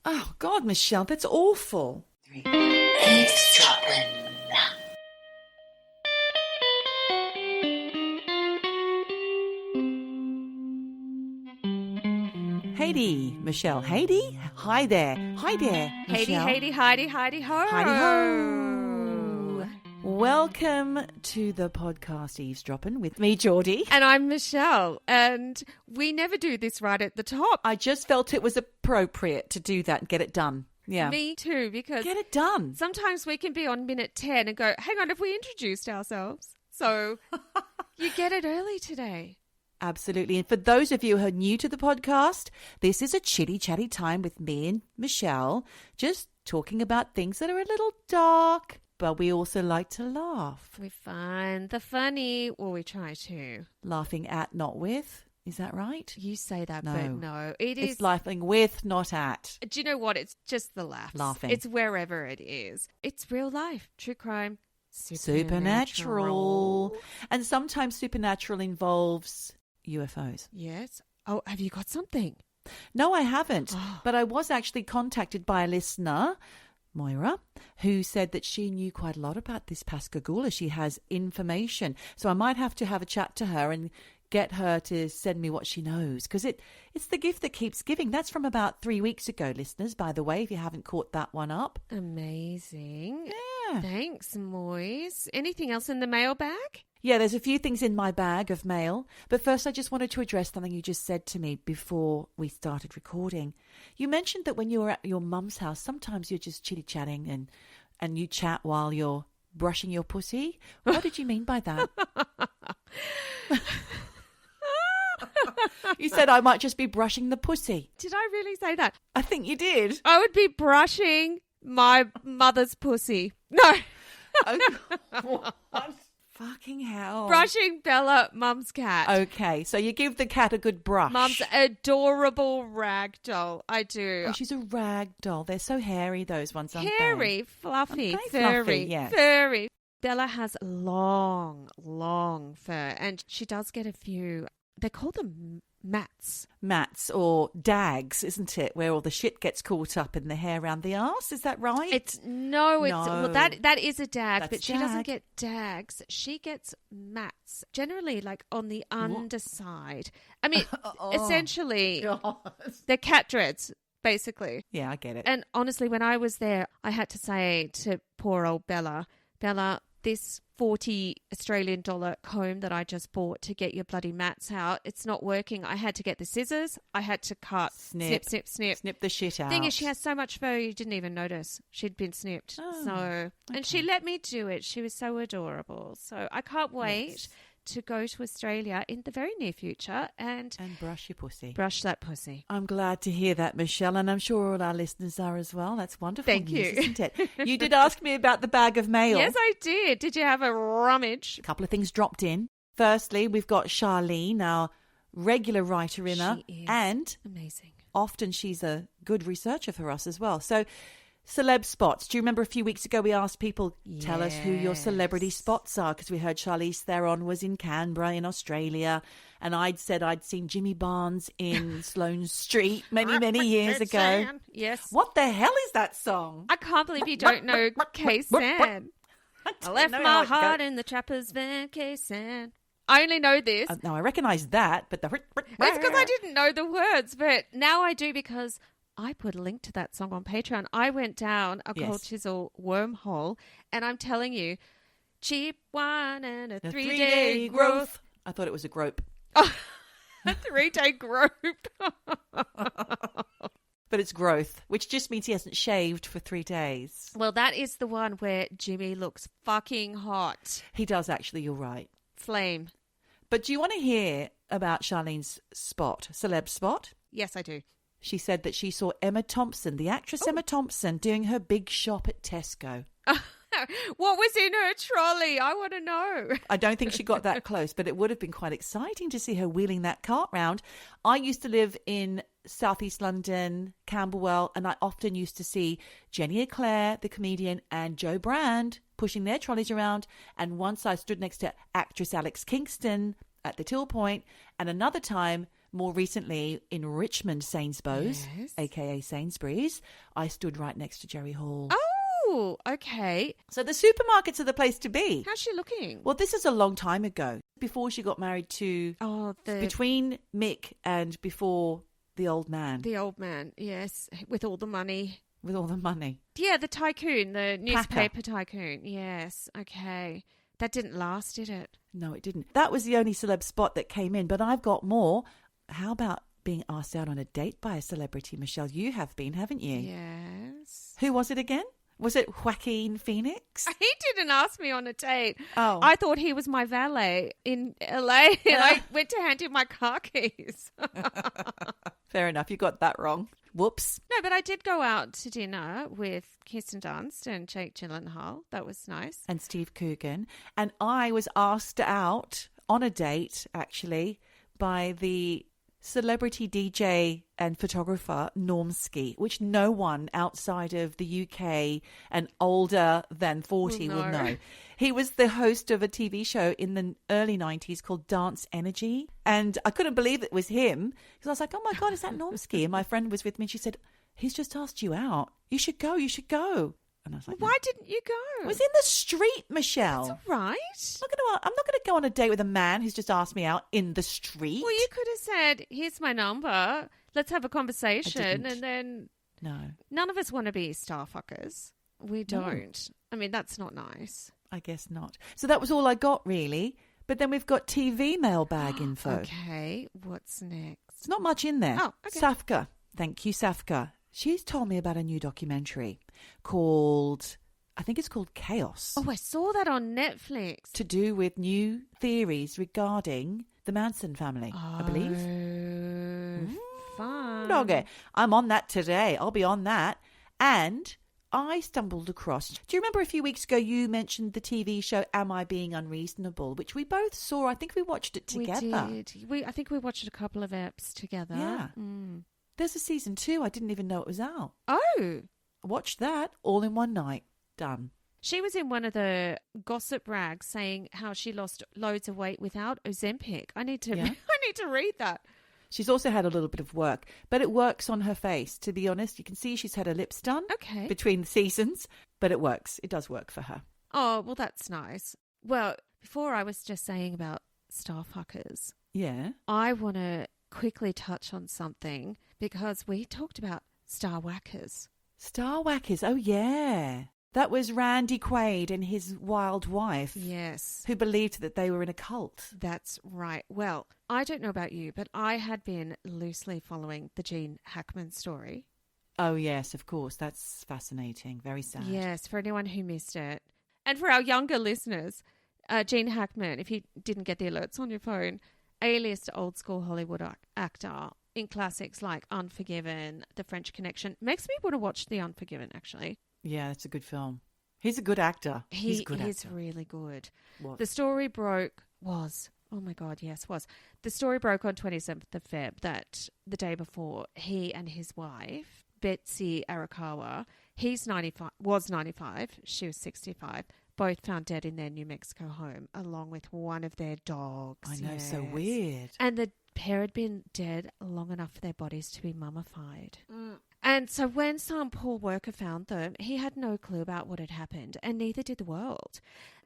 Oh, God, Michelle, that's awful. Eavesdroppin. Heidi, Michelle. Heidi? Hi there. Hi there, Michelle. Heidi, Heidi, ho. Heidi ho. Welcome to the podcast Eavesdroppin with me, Geordie. And I'm Michelle. And we never do this right at the top. I just felt it was appropriate to do that and get it done. Yeah. Me too, because get it done. Sometimes we can be on minute 10 and go, hang on, have we introduced ourselves? So you get it early today. Absolutely. And for those of you who are new to the podcast, this is a chitty chatty time with me and Michelle, just talking about things that are a little dark, but we also like to laugh. We find the funny, or we try to. Laughing at, not with. Is that right? You say that, No. but no. It's laughing with, not at. Do you know what? It's just the laughs. Laughing. It's wherever it is. It's real life. True crime. Supernatural. And sometimes supernatural involves UFOs. Yes. Oh, have you got something? No, I haven't. Oh. But I was actually contacted by a listener, Moira, who said that she knew quite a lot about this Pascagoula. She has information. So I might have to have a chat to her and get her to send me what she knows, because it's the gift that keeps giving. That's from about 3 weeks ago, listeners, by the way, if you haven't caught that one up. Amazing. Yeah. Thanks, Moise. Anything else in the mailbag? Yeah, there's a few things in my bag of mail. But first, I just wanted to address something you just said to me before we started recording. You mentioned that when you were at your mum's house, sometimes you're just chitty-chatting and you chat while you're brushing your pussy. What did you mean by that? You said I might just be brushing the pussy. Did I really say that? I think you did. I would be brushing my mother's pussy. No. What? Fucking hell. Brushing Bella, Mum's cat. Okay, so you give the cat a good brush. Mum's adorable rag doll. I do. Oh, she's a rag doll. They're so hairy, those ones, aren't they? Hairy, fluffy, Okay, furry, fluffy, yes. furry. Bella has long, long fur, and she does get a few, they call them mats. Mats or dags, isn't it? Where all the shit gets caught up in the hair around the arse. Is that right? Well, that is a dag, That's but she dag. doesn't get dags. She gets mats, generally like on the underside. I mean, essentially, they're cat dreads, basically. Yeah, I get it. And honestly, when I was there, I had to say to poor old Bella, this $40 Australian comb that I just bought to get your bloody mats out, it's not working. I had to get the scissors. I had to cut, snip. Snip the shit out. Thing is, she has so much fur, you didn't even notice she'd been snipped. And she let me do it. She was so adorable. So I can't wait to go to Australia in the very near future and brush your pussy. Brush that pussy. I'm glad to hear that, Michelle, and I'm sure all our listeners are as well. That's wonderful. Thank you. Isn't it? You did ask me about the bag of mail. Yes, I did. Did you have a rummage? A couple of things dropped in. Firstly, we've got Charlene, our regular writer-inner, She is and amazing. Often she's a good researcher for us as well. So, celeb spots. Do you remember a few weeks ago we asked people, tell us who your celebrity spots are? Because we heard Charlize Theron was in Canberra in Australia. And I'd said I'd seen Jimmy Barnes in Sloane Street many years ago. Yes. What the hell is that song? I can't believe you don't know K-San. I left my heart in the trapper's van, K-San. I only know this. No, I recognise that, but the... It's because I didn't know the words, but now I do because I put a link to that song on Patreon. I went down a cold chisel wormhole, and I'm telling you, cheap wine and a 3-day growth. I thought it was a grope. Oh, a 3-day growth. But it's growth, which just means he hasn't shaved for 3 days. Well, that is the one where Jimmy looks fucking hot. He does, actually, you're right. Flame. But do you want to hear about Charlene's spot, celeb spot? Yes, I do. She said that she saw Emma Thompson, the actress Emma Thompson, doing her big shop at Tesco. What was in her trolley? I want to know. I don't think she got that close, but it would have been quite exciting to see her wheeling that cart round. I used to live in southeast London, Camberwell, and I often used to see Jenny Eclair, the comedian, and Joe Brand pushing their trolleys around. And once I stood next to actress Alex Kingston at the till point, and another time more recently in Richmond Sainsbury's, Yes. aka Sainsbury's, I stood right next to Jerry Hall. Oh, okay. So the supermarkets are the place to be. How's she looking? Well, this is a long time ago, before she got married to, between Mick and before the old man. The old man, yes, with all the money. With all the money. Yeah, the tycoon, the newspaper tycoon. Yes, okay. That didn't last, did it? No, it didn't. That was the only celeb spot that came in, but I've got more. How about being asked out on a date by a celebrity, Michelle? You have been, haven't you? Yes. Who was it again? Was it Joaquin Phoenix? He didn't ask me on a date. Oh. I thought he was my valet in LA, and I went to hand him my car keys. Fair enough. You got that wrong. Whoops. No, but I did go out to dinner with Kirsten Dunst and Jake Gyllenhaal. That was nice. And Steve Coogan. And I was asked out on a date, actually, by the celebrity DJ and photographer Normski, which no one outside of the UK and older than 40 will know. He was the host of a TV show in the early 90s called Dance Energy. And I couldn't believe it was him because I was like, oh my God, is that Normski? And my friend was with me and she said, he's just asked you out. You should go. You should go. And I was like, why didn't you go? It was in the street, Michelle. That's all right. I'm not going to go on a date with a man who's just asked me out in the street. Well, you could have said, here's my number. Let's have a conversation. And then none of us want to be star fuckers. We don't. I mean, that's not nice. I guess not. So that was all I got, really. But then we've got TV mailbag info. Okay, what's next? It's not much in there. Oh, okay. Safka. Thank you, Safka. She's told me about a new documentary called, I think it's called Chaos. Oh, I saw that on Netflix. To do with new theories regarding the Manson family, I believe. Fun. Okay, I'm on that today. I'll be on that. And I stumbled across, do you remember a few weeks ago you mentioned the TV show Am I Being Unreasonable, which we both saw. I think we watched it together. We did. I think we watched a couple of eps together. Yeah. There's a season 2. I didn't even know it was out. Oh. I watched that all in one night. Done. She was in one of the gossip rags saying how she lost loads of weight without Ozempic. I need to read that. She's also had a little bit of work, but it works on her face. To be honest, you can see she's had her lips done between the seasons, but it works. It does work for her. Oh, well, that's nice. Well, before I was just saying about star fuckers. Yeah. I want to quickly touch on something because we talked about star whackers. Star whackers. Oh, yeah. That was Randy Quaid and his wild wife. Yes. Who believed that they were in a cult. That's right. Well, I don't know about you, but I had been loosely following the Gene Hackman story. Oh, yes, of course. That's fascinating. Very sad. Yes, for anyone who missed it. And for our younger listeners, Gene Hackman, if you didn't get the alerts on your phone, alias old school Hollywood actor in classics like Unforgiven, The French Connection. Makes me want to watch The Unforgiven, actually. Yeah, it's a good film. He's a good actor. He's really good. What? The story was. The story broke on 27th of Feb that the day before, he and his wife, Betsy Arakawa, was 95, she was 65, both found dead in their New Mexico home, along with one of their dogs. I know, so weird. And the pair had been dead long enough for their bodies to be mummified. And so when some poor worker found them, he had no clue about what had happened, and neither did the world.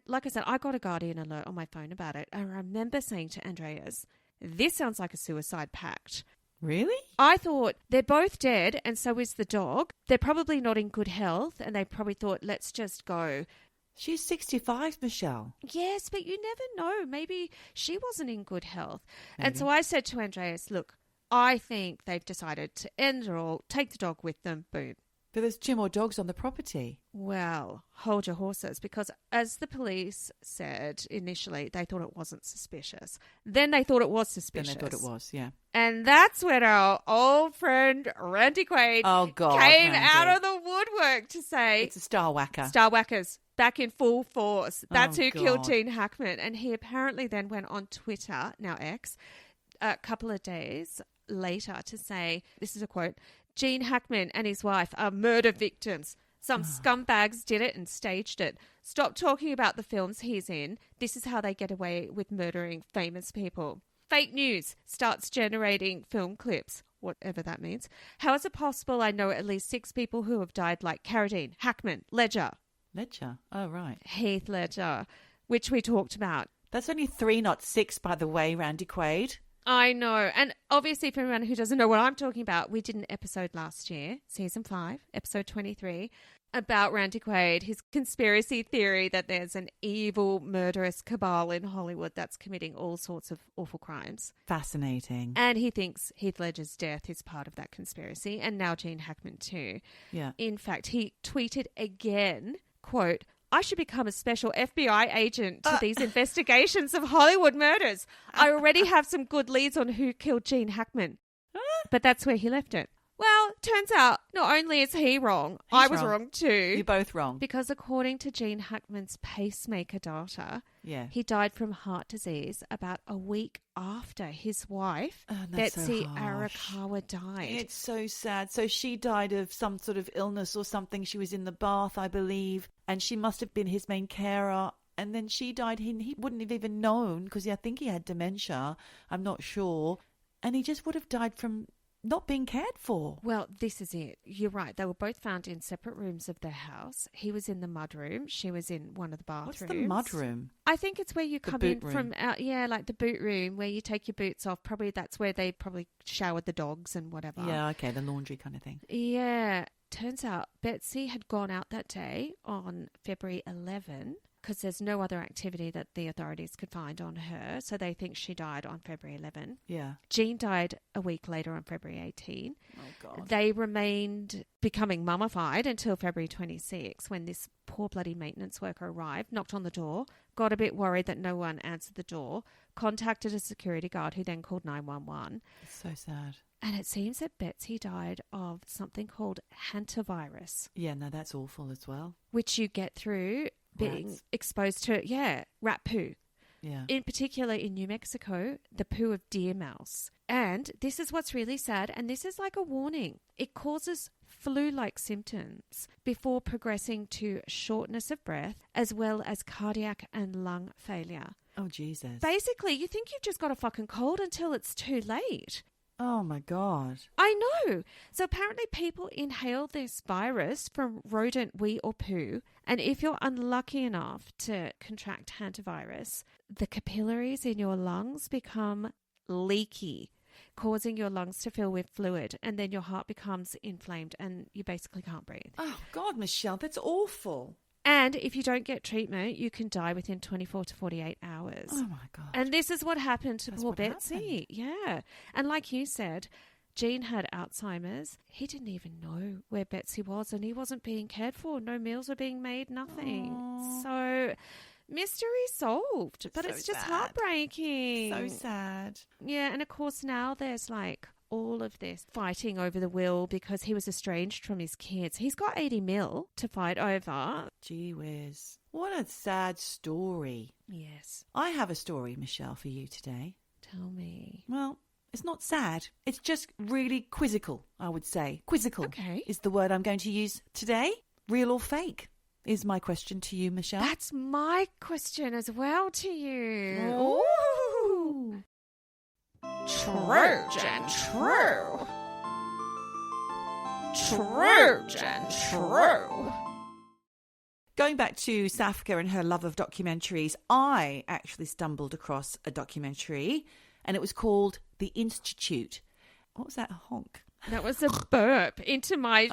Like I said, I got a Guardian alert on my phone about it. I remember saying to Andreas, this sounds like a suicide pact. Really? I thought, they're both dead, and so is the dog. They're probably not in good health, and they probably thought, let's just go. She's 65, Michelle. Yes, but you never know. Maybe she wasn't in good health. Maybe. And so I said to Andreas, look, I think they've decided to end it all, take the dog with them, boom. But there's 2 more dogs on the property. Well, hold your horses, because as the police said initially, they thought it wasn't suspicious. Then they thought it was suspicious. Then they thought it was, yeah. And that's when our old friend Randy Quaid came out of the woodwork to say... It's a star whacker. Star whackers, back in full force. That's who killed God. Gene Hackman. And he apparently then went on Twitter, now X, a couple of days later to say, this is a quote, Gene Hackman and his wife are murder victims. Some scumbags did it and staged it. Stop talking about the films he's in. This is how they get away with murdering famous people. Fake news starts generating film clips, whatever that means. How is it possible I know at least 6 people who have died like Carradine, Hackman, Ledger? Ledger? Oh, right. Heath Ledger, which we talked about. That's only 3, not 6, by the way, Randy Quaid. I know. And obviously, for anyone who doesn't know what I'm talking about, we did an episode last year, season 5, episode 23, about Randy Quaid, his conspiracy theory that there's an evil, murderous cabal in Hollywood that's committing all sorts of awful crimes. Fascinating. And he thinks Heath Ledger's death is part of that conspiracy, and now Gene Hackman too. Yeah. In fact, he tweeted again, quote, I should become a special FBI agent to these investigations of Hollywood murders. I already have some good leads on who killed Gene Hackman. But that's where he left it. Well, turns out not only is he wrong, I was wrong too. You're both wrong. Because according to Gene Hackman's pacemaker data, he died from heart disease about a week after his wife, Betsy Arakawa, died. It's so sad. So she died of some sort of illness or something. She was in the bath, I believe, and she must have been his main carer. And then she died. He wouldn't have even known because I think he had dementia. I'm not sure. And he just would have died from not being cared for. Well, this is it. You're right. They were both found in separate rooms of their house. He was in the mudroom. She was in one of the bathrooms. What's the mudroom? I think it's where you come in from out, like the boot room where you take your boots off. Probably that's where they probably showered the dogs and whatever. Yeah, okay, the laundry kind of thing. Yeah. Turns out Betsy had gone out that day on February 11 because there's no other activity that the authorities could find on her. So they think she died on February 11. Yeah. Jean died a week later on February 18. Oh, God. They remained becoming mummified until February 26 when this poor bloody maintenance worker arrived, knocked on the door, got a bit worried that no one answered the door, contacted a security guard who then called 911. It's so sad. And it seems that Betsy died of something called hantavirus. Yeah, no, that's awful as well. Which you get through being Rats. exposed to, rat poo. Yeah. In particular in New Mexico, the poo of deer mouse. And this is what's really sad, and this is like a warning. It causes flu-like symptoms before progressing to shortness of breath as well as cardiac and lung failure. Oh, Jesus. Basically, you think you've just got a fucking cold until it's too late. Oh, my God. I know. So apparently people inhale this virus from rodent wee or poo. And if you're unlucky enough to contract hantavirus, the capillaries in your lungs become leaky, causing your lungs to fill with fluid. And then your heart becomes inflamed and you basically can't breathe. Oh, God, Michelle, that's awful. And if you don't get treatment, you can die within 24 to 48 hours. Oh, my God. And this is what happened to poor Betsy. Yeah. And like you said, Gene had Alzheimer's. He didn't even know where Betsy was and he wasn't being cared for. No meals were being made, nothing. Aww. So mystery solved. But it's just heartbreaking. So sad. Yeah. And of course now there's like all of this fighting over the will because he was estranged from his kids. He's got 80 mil to fight over. Gee whiz. What a sad story. Yes. I have a story, Michelle, for you today. Tell me. Well, it's not sad. It's just really quizzical, I would say. Quizzical is the word I'm going to use today. Real or fake is my question to you, Michelle. That's my question as well to you. Ooh. True, Jen, true. True, Jen, true. Going back to Safka and her love of documentaries, I actually stumbled across a documentary and it was called The Institute. What was that, a honk? That was a burp into my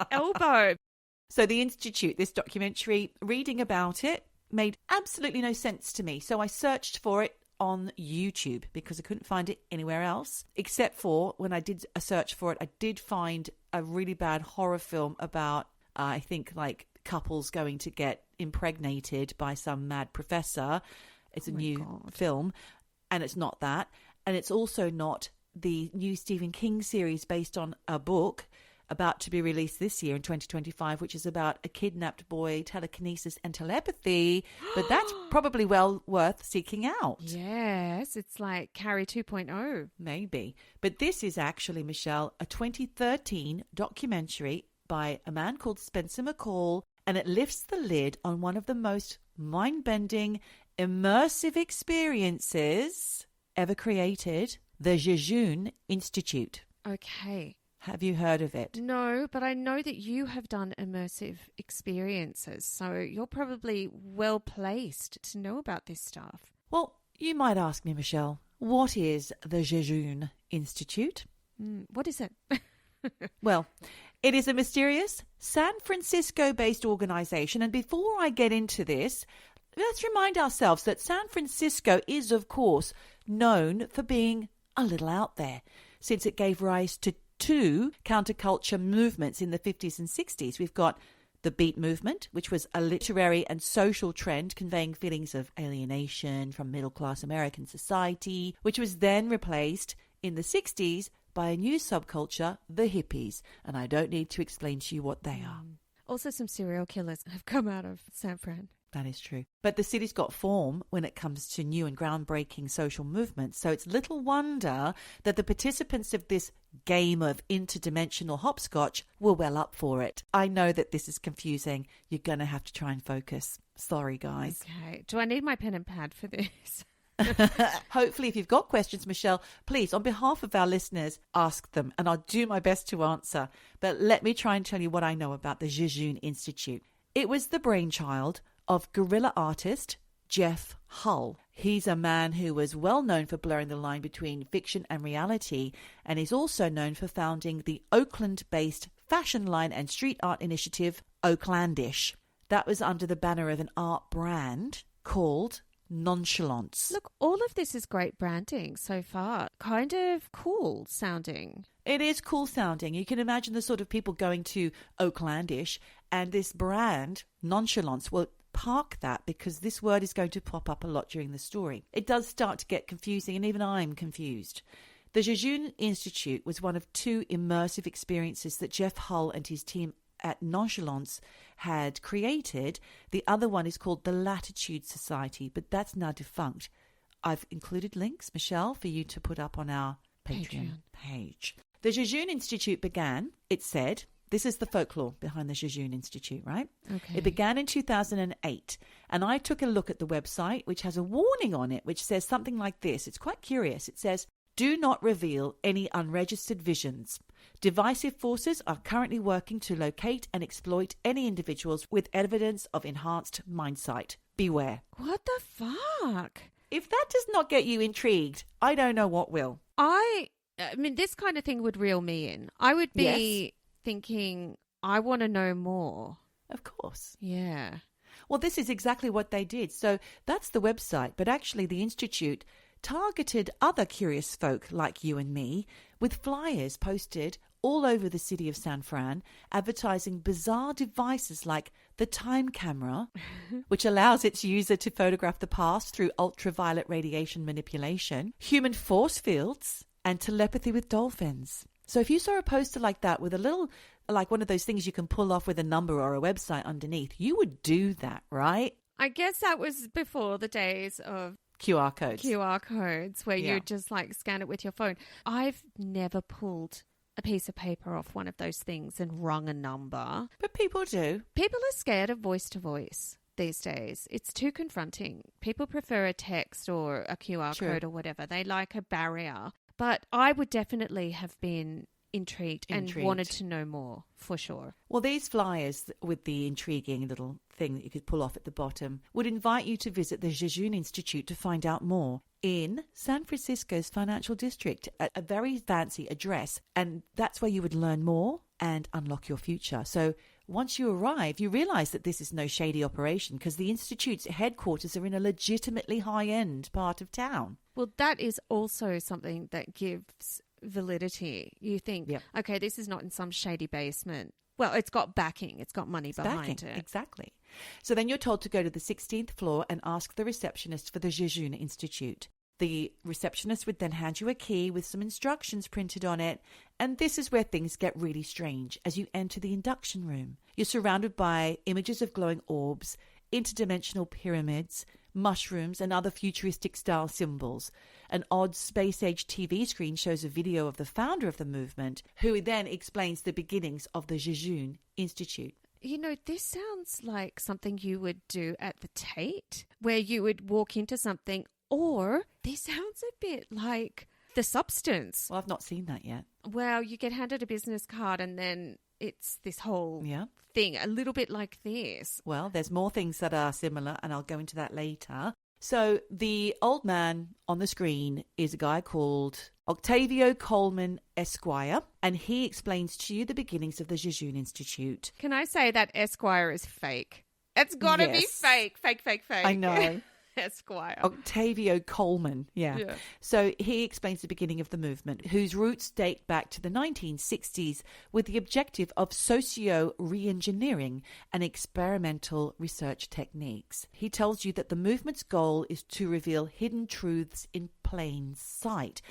elbow. So The Institute, this documentary, reading about it made absolutely no sense to me. So I searched for it on YouTube because I couldn't find it anywhere else, except for when I did a search for it, I did find a really bad horror film about, I think, like couples going to get impregnated by some mad professor. It's a new film, and it's not that. And it's also not the new Stephen King series based on a book about to be released this year in 2025, which is about a kidnapped boy, telekinesis and telepathy. But that's probably well worth seeking out. Yes, it's like Carrie 2.0. Maybe. But this is actually, Michelle, a 2013 documentary by a man called Spencer McCall, and it lifts the lid on one of the most mind-bending immersive experiences ever created the Jejune Institute. Okay. Have you heard of it? No, but I know that you have done immersive experiences, so you're probably well placed to know about this stuff. Well, you might ask me, Michelle, what is the Jejune Institute? What is it? Well, it is a mysterious San Francisco-based organization. And before I get into this, let's remind ourselves that San Francisco is, of course, known for being a little out there, since it gave rise to two counterculture movements in the 50s and 60s. We've got the Beat movement, which was a literary and social trend conveying feelings of alienation from middle-class American society, which was then replaced in the 60s by a new subculture, the hippies. And I don't need to explain to you what they are. Also, some serial killers have come out of San Fran. That is true. But the city's got form when it comes to new and groundbreaking social movements. So it's little wonder that the participants of this game of interdimensional hopscotch were well up for it. I know that this is confusing. You're going to have to try and focus. Sorry, guys. Okay. Do I need my pen and pad for this? Hopefully, if you've got questions, Michelle, please, on behalf of our listeners, ask them, and I'll do my best to answer. But let me try and tell you what I know about the Jejune Institute. It was the brainchild of guerrilla artist Jeff Hull. He's a man who was well known for blurring the line between fiction and reality, and is also known for founding the Oakland-based fashion line and street art initiative Oaklandish. That was under the banner of an art brand called Nonchalance. Look, all of this is great branding so far. Kind of cool sounding. It is cool sounding. You can imagine the sort of people going to Oaklandish, and this brand, Nonchalance, will park that because this word is going to pop up a lot during the story. It does start to get confusing, and even I'm confused. The Jejune Institute was one of two immersive experiences that Jeff Hull and his team at Nonchalance had created. The other one is called the Latitude Society, but that's now defunct. I've included links, Michelle, for you to put up on our Patreon page. The Jejune Institute began, it said, this is the folklore behind the Jejune Institute, right? Okay. It began in 2008, and I took a look at the website, which has a warning on it, which says something like this. It's quite curious. It says, do not reveal any unregistered visions. Divisive forces are currently working to locate and exploit any individuals with evidence of enhanced mindsight. Beware. What the fuck? If that does not get you intrigued, I don't know what will. I mean, this kind of thing would reel me in. I would be thinking, I want to know more. Of course. Yeah. Well, this is exactly what they did. So that's the website. But actually, the Institute targeted other curious folk like you and me with flyers posted all over the city of San Fran, advertising bizarre devices like the time camera, which allows its user to photograph the past through ultraviolet radiation manipulation, human force fields, and telepathy with dolphins. So if you saw a poster like that with a little, like one of those things you can pull off with a number or a website underneath, you would do that, right? I guess that was before the days of QR codes where you just like scan it with your phone. I've never pulled a piece of paper off one of those things and rung a number. But people do. People are scared of voice to voice these days. It's too confronting. People prefer a text or a QR code or whatever. They like a barrier. But I would definitely have been intrigued and wanted to know more, for sure. Well, these flyers with the intriguing little thing that you could pull off at the bottom would invite you to visit the Jejune Institute to find out more in San Francisco's financial district at a very fancy address. And that's where you would learn more and unlock your future. So once you arrive, you realize that this is no shady operation because the Institute's headquarters are in a legitimately high-end part of town. Well, that is also something that gives validity. You think, okay, this is not in some shady basement. Well, it's got backing. It's got money behind it. Exactly. So then you're told to go to the 16th floor and ask the receptionist for the Jejune Institute. The receptionist would then hand you a key with some instructions printed on it. And this is where things get really strange as you enter the induction room. You're surrounded by images of glowing orbs, interdimensional pyramids, mushrooms, and other futuristic style symbols. An odd space-age TV screen shows a video of the founder of the movement, who then explains the beginnings of the Jejune Institute. You know, this sounds like something you would do at the Tate, where you would walk into something, or this sounds a bit like The Substance. Well, I've not seen that yet. Well, you get handed a business card and then it's this whole thing, a little bit like this. Well, there's more things that are similar, and I'll go into that later. So the old man on the screen is a guy called Octavio Coleman Esquire, and he explains to you the beginnings of the Jejune Institute. Can I say that Esquire is fake? It's got to be fake. Fake. I know. Esquire. Octavio Coleman, yeah. So he explains the beginning of the movement, whose roots date back to the 1960s with the objective of socio-re-engineering and experimental research techniques. He tells you that the movement's goal is to reveal hidden truths in plain sight.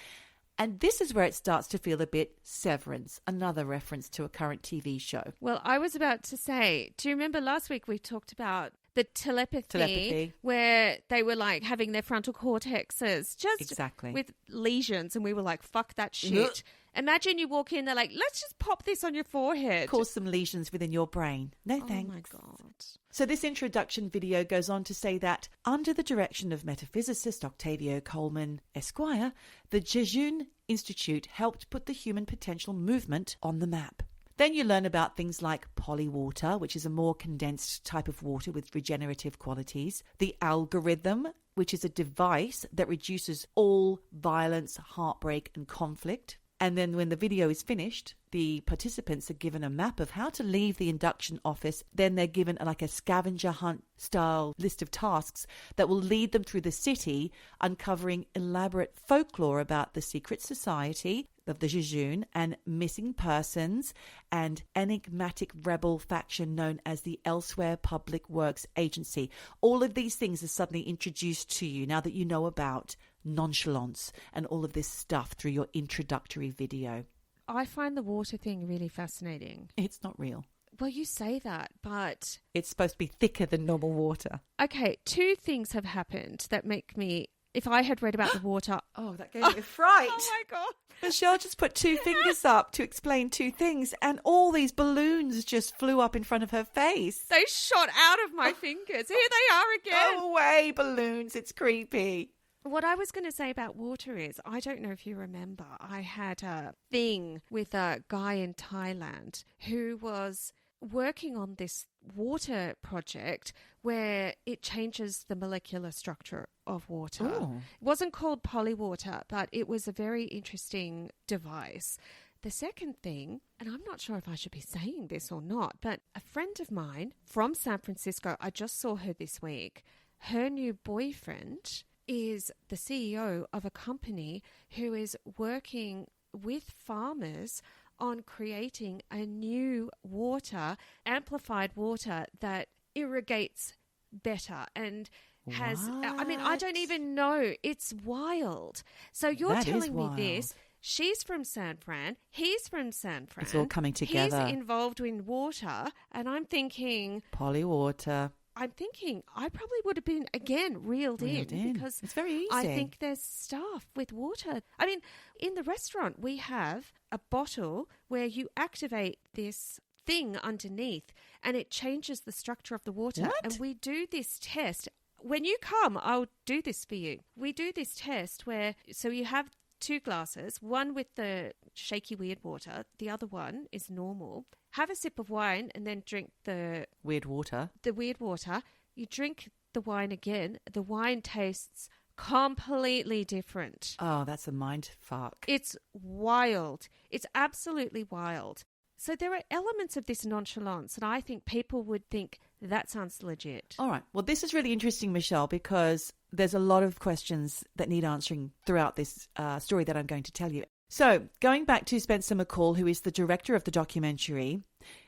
And this is where it starts to feel a bit Severance, another reference to a current TV show. Well, I was about to say, do you remember last week we talked about the telepathy where they were like having their frontal cortexes just with lesions, and we were like, fuck that shit. Imagine you walk in, they're like, let's just pop this on your forehead. Cause some lesions within your brain. No thanks. Oh my God. So this introduction video goes on to say that under the direction of metaphysicist Octavio Coleman Esquire, the Jejune Institute helped put the human potential movement on the map. Then you learn about things like polywater, which is a more condensed type of water with regenerative qualities, the algorithm, which is a device that reduces all violence, heartbreak, and conflict. And then when the video is finished, the participants are given a map of how to leave the induction office. Then they're given like a scavenger hunt style list of tasks that will lead them through the city, uncovering elaborate folklore about the secret society of the Jejune and missing persons and enigmatic rebel faction known as the Elsewhere Public Works Agency. All of these things are suddenly introduced to you now that you know about Nonchalance and all of this stuff through your introductory video. I find the water thing really fascinating. It's not real. Well, you say that, but... It's supposed to be thicker than normal water. Okay, 2 things have happened that make me... If I had read about the water... Oh, that gave me a fright. Oh, my God. Michelle just put 2 fingers up to explain 2 things, and all these balloons just flew up in front of her face. They shot out of my fingers. Here they are again. Go away, balloons. It's creepy. What I was going to say about water is, I don't know if you remember, I had a thing with a guy in Thailand who was working on this water project where it changes the molecular structure of water. Ooh. It wasn't called polywater, but it was a very interesting device. The second thing, and I'm not sure if I should be saying this or not, but a friend of mine from San Francisco, I just saw her this week, her new boyfriend is the CEO of a company who is working with farmers on creating a new water, amplified water that irrigates better and has, I mean, I don't even know. It's wild. So you're telling me this. She's from San Fran. He's from San Fran. It's all coming together. He's involved in water. And I'm thinking... Polywater. I'm thinking I probably would have been, again, reeled in because it's very easy. I think there's stuff with water. I mean, in the restaurant, we have a bottle where you activate this thing underneath and it changes the structure of the water. What? And we do this test. When you come, I'll do this for you. We do this test where, so you have 2 glasses, one with the shaky weird water, the other one is normal. Have a sip of wine and then drink the weird water. The weird water. You drink the wine again. The wine tastes completely different. Oh, that's a mind fuck. It's wild. It's absolutely wild. So there are elements of this nonchalance and I think people would think that sounds legit. All right. Well, this is really interesting, Michelle, because there's a lot of questions that need answering throughout this story that I'm going to tell you. So going back to Spencer McCall, who is the director of the documentary,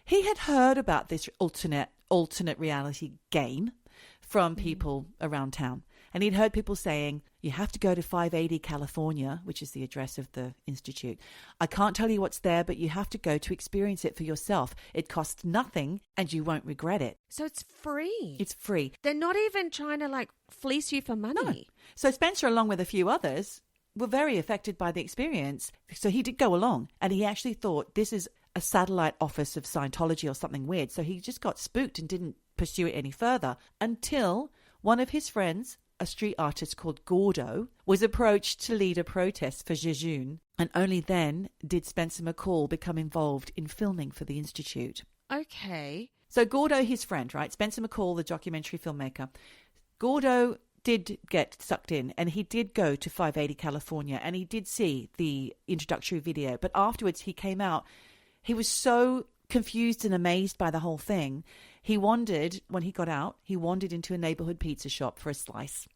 he had heard about this alternate reality game from people around town. And he'd heard people saying, you have to go to 580 California, which is the address of the institute. I can't tell you what's there, but you have to go to experience it for yourself. It costs nothing and you won't regret it. So it's free. It's free. They're not even trying to like fleece you for money. No. So Spencer, along with a few others, were very affected by the experience. So he did go along and he actually thought this is a satellite office of Scientology or something weird. So he just got spooked and didn't pursue it any further until one of his friends, a street artist called Gordo, was approached to lead a protest for Jejune. And only then did Spencer McCall become involved in filming for the Institute. Okay. So Gordo, his friend, right? Spencer McCall, the documentary filmmaker. Gordo did get sucked in, and he did go to 580 California, and he did see the introductory video. But afterwards he came out. He was so confused and amazed by the whole thing. He wandered, when he got out, he wandered into a neighborhood pizza shop for a slice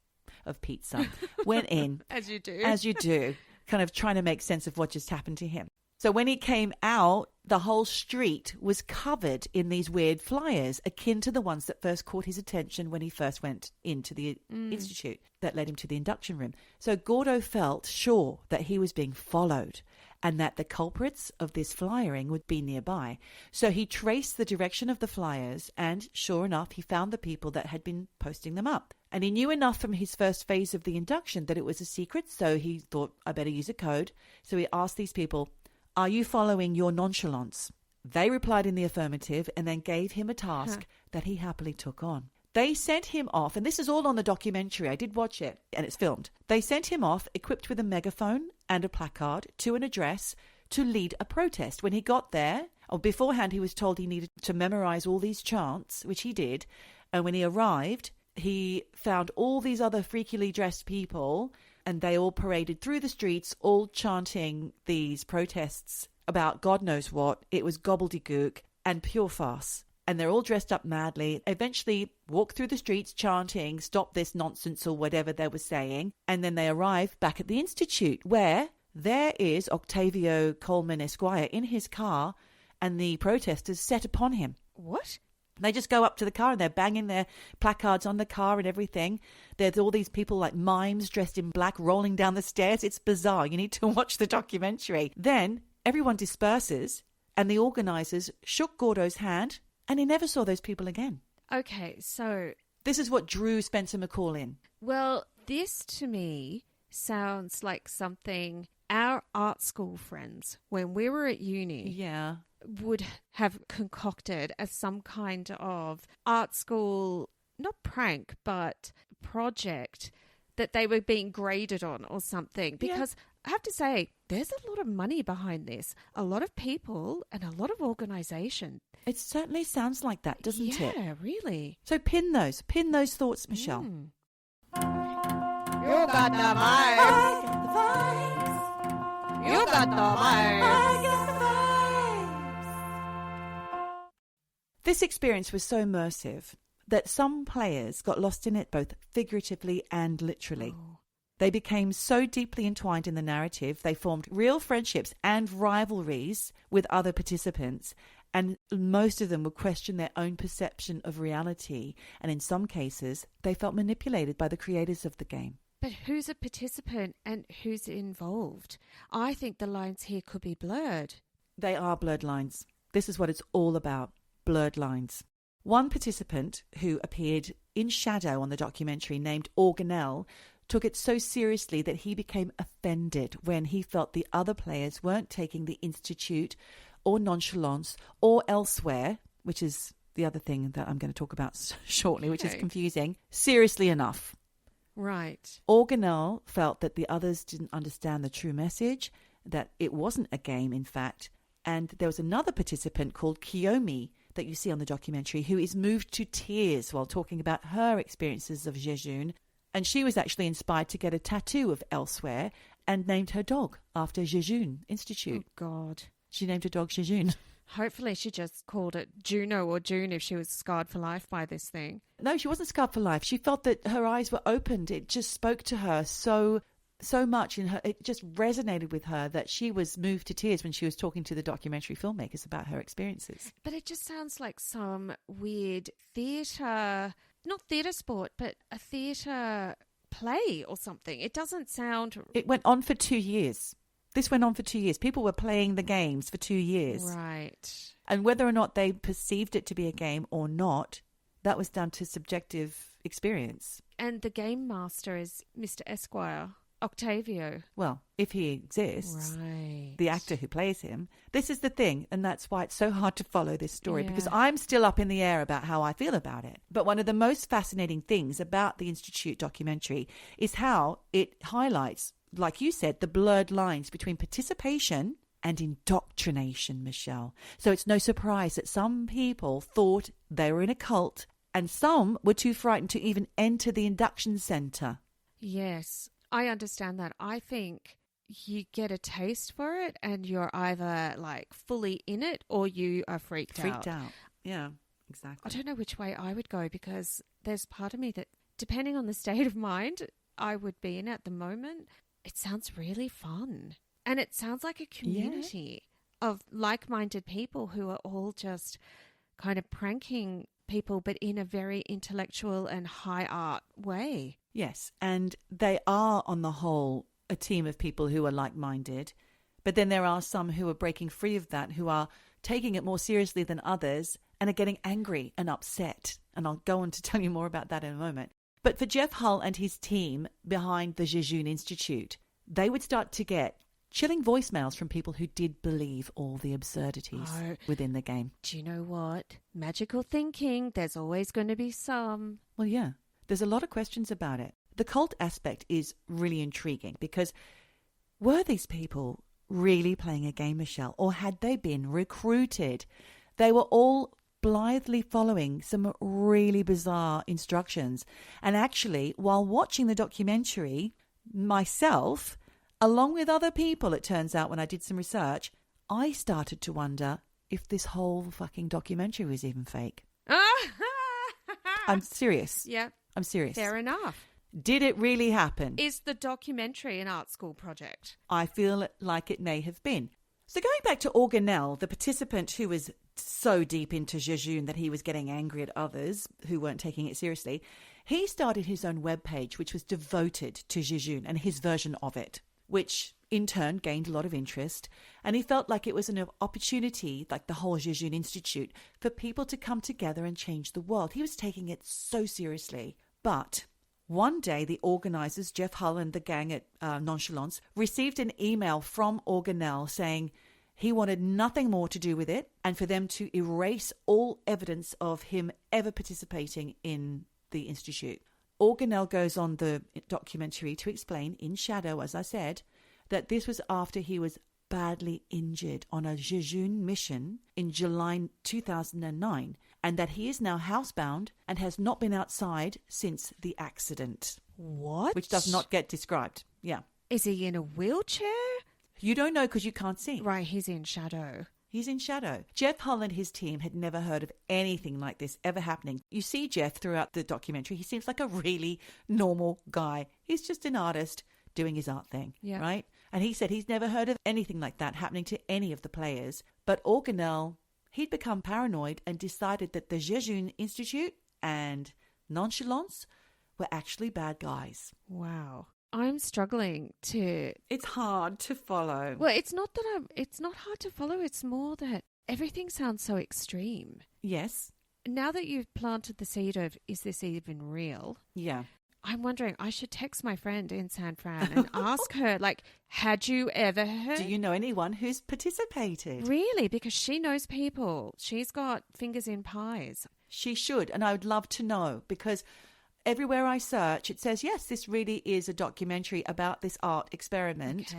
of pizza. Went in. As you do. As you do. Kind of trying to make sense of what just happened to him. So when he came out, the whole street was covered in these weird flyers, akin to the ones that first caught his attention when he first went into the Institute that led him to the induction room. So Gordo felt sure that he was being followed and that the culprits of this flyering would be nearby. So he traced the direction of the flyers and, sure enough, he found the people that had been posting them up. And he knew enough from his first phase of the induction that it was a secret, so he thought, I better use a code. So he asked these people, are you following your nonchalance? They replied in the affirmative and then gave him a task that he happily took on. They sent him off, and this is all on the documentary. I did watch it, and it's filmed. They sent him off equipped with a megaphone and a placard to an address to lead a protest. When he got there, or beforehand, he was told he needed to memorize all these chants, which he did. And when he arrived, he found all these other freakily dressed people, and they all paraded through the streets, all chanting these protests about God knows what. It was gobbledygook and pure farce. And they're all dressed up madly, eventually walk through the streets chanting, stop this nonsense or whatever they were saying. And then they arrive back at the Institute, where there is Octavio Coleman Esquire in his car, and the protesters set upon him. What? They just go up to the car and they're banging their placards on the car and everything. There's all these people like mimes dressed in black rolling down the stairs. It's bizarre. You need to watch the documentary. Then everyone disperses and the organisers shook Gordo's hand and he never saw those people again. Okay, so... This is what drew Spencer McCall in. Well, this to me sounds like something our art school friends, when we were at uni, would have concocted as some kind of art school, not prank, but project that they were being graded on or something. Because I have to say, there's a lot of money behind this, a lot of people and a lot of organisation. It certainly sounds like that, doesn't it? Yeah, really. So pin those thoughts, Michelle. You got the vibes. I got the vibes. You got the vibes. I got the vibes. This experience was so immersive that some players got lost in it both figuratively and literally. Oh. They became so deeply entwined in the narrative, they formed real friendships and rivalries with other participants, and most of them would question their own perception of reality, and in some cases, they felt manipulated by the creators of the game. But who's a participant and who's involved? I think the lines here could be blurred. They are blurred lines. This is what it's all about, blurred lines. One participant who appeared in shadow on the documentary, named Organelle, took it so seriously that he became offended when he felt the other players weren't taking the Institute or Nonchalance or Elsewhere, which is the other thing that I'm going to talk about shortly, which is confusing, seriously enough. Right. Organelle felt that the others didn't understand the true message, that it wasn't a game, in fact. And there was another participant called Kiyomi that you see on the documentary who is moved to tears while talking about her experiences of Jejune. And she was actually inspired to get a tattoo of Elsewhere and named her dog after Jejune Institute. Oh, God. She named her dog Jejune. Hopefully she just called it Juno or June if she was scarred for life by this thing. No, she wasn't scarred for life. She felt that her eyes were opened. It just spoke to her so much in her. It just resonated with her that she was moved to tears when she was talking to the documentary filmmakers about her experiences. But it just sounds like some weird theatre, not theatre sport, but a theatre play or something. It doesn't sound... It went on for 2 years. This went on for 2 years. People were playing the games for 2 years. Right. And whether or not they perceived it to be a game or not, that was down to subjective experience. And the game master is Mr. Esquire. Octavio. Well, if he exists, Right. the actor who plays him. This is the thing, and that's why it's so hard to follow this story, because Yeah. I'm still up in the air about how I feel about it. But one of the most fascinating things about the Institute documentary is how it highlights, like you said, the blurred lines between participation and indoctrination, Michelle. So it's no surprise that some people thought they were in a cult, and some were too frightened to even enter the induction centre. Yes, I understand that. I think you get a taste for it and you're either like fully in it or you are freaked out. Yeah, exactly. I don't know which way I would go, because there's part of me that, depending on the state of mind I would be in at the moment, it sounds really fun. And it sounds like a community of like-minded people who are all just kind of pranking people, but in a very intellectual and high art way. Yes, and they are, on the whole, a team of people who are like-minded. But then there are some who are breaking free of that, who are taking it more seriously than others and are getting angry and upset. And I'll go on to tell you more about that in a moment. But for Jeff Hull and his team behind the Jejune Institute, they would start to get chilling voicemails from people who did believe all the absurdities within the game. Do you know what? Magical thinking, there's always going to be some. Well, yeah, there's a lot of questions about it. The cult aspect is really intriguing because were these people really playing a game, Michelle, or had they been recruited? They were all blithely following some really bizarre instructions. And actually, while watching the documentary, myself, along with other people, it turns out, when I did some research, I started to wonder if this whole fucking documentary was even fake. I'm serious. Yeah. I'm serious. Fair enough. Did it really happen? Is the documentary an art school project? I feel like it may have been. So going back to Organelle, the participant who was so deep into Jejune that he was getting angry at others who weren't taking it seriously, he started his own webpage, which was devoted to Jejune and his version of it, which in turn gained a lot of interest. And he felt like it was an opportunity, like the whole Jejune Institute, for people to come together and change the world. He was taking it so seriously. But one day, the organisers, Jeff Hull and the gang at Nonchalance, received an email from Organelle saying he wanted nothing more to do with it and for them to erase all evidence of him ever participating in the Institute. Organelle goes on the documentary to explain, in shadow, as I said, that this was after he was badly injured on a Jejune mission in July 2009, and that he is now housebound and has not been outside since the accident. What? Which does not get described. Yeah. Is he in a wheelchair? You don't know because you can't see. Right, he's in shadow. He's in shadow. Jeff Hull and his team had never heard of anything like this ever happening. You see Jeff throughout the documentary. He seems like a really normal guy. He's just an artist doing his art thing, right? And he said he's never heard of anything like that happening to any of the players. But Organelle, he'd become paranoid and decided that the Jejune Institute and Nonchalance were actually bad guys. Wow. I'm struggling to... It's hard to follow. Well, it's not that it's not hard to follow. It's more that everything sounds so extreme. Yes. Now that you've planted the seed of, is this even real? Yeah. I'm wondering, I should text my friend in San Fran and ask her, like, had you ever heard? Do you know anyone who's participated? Really? Because she knows people. She's got fingers in pies. She should, and I would love to know, because everywhere I search, it says, yes, this really is a documentary about this art experiment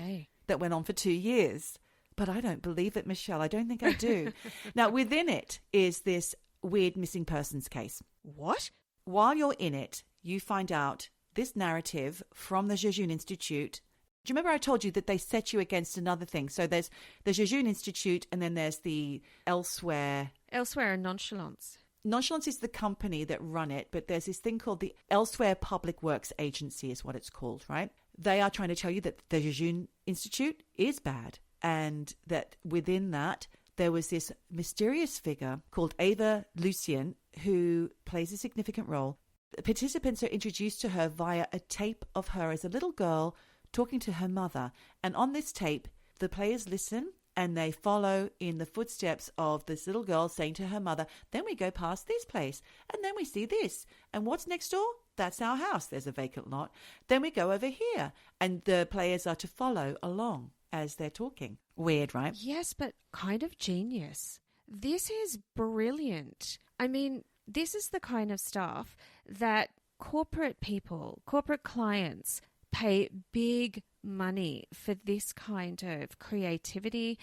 that went on for 2 years. But I don't believe it, Michelle. I don't think I do. Now, within it is this weird missing persons case. What? While you're in it, you find out this narrative from the Jejune Institute. Do you remember I told you that they set you against another thing? So there's the Jejune Institute and then there's the Elsewhere. Elsewhere and Nonchalance. Nonchalance is the company that run it, but there's this thing called the Elsewhere Public Works Agency is what it's called, right? They are trying to tell you that the Jejune Institute is bad and that within that there was this mysterious figure called Ava Lucien who plays a significant role. Participants are introduced to her via a tape of her as a little girl talking to her mother. And on this tape, the players listen and they follow in the footsteps of this little girl saying to her mother, then we go past this place, and then we see this. And what's next door? That's our house. There's a vacant lot. Then we go over here, and the players are to follow along as they're talking. Weird, right? Yes, but kind of genius. This is brilliant. I mean, this is the kind of stuff that corporate people, corporate clients pay big money for, this kind of creativity,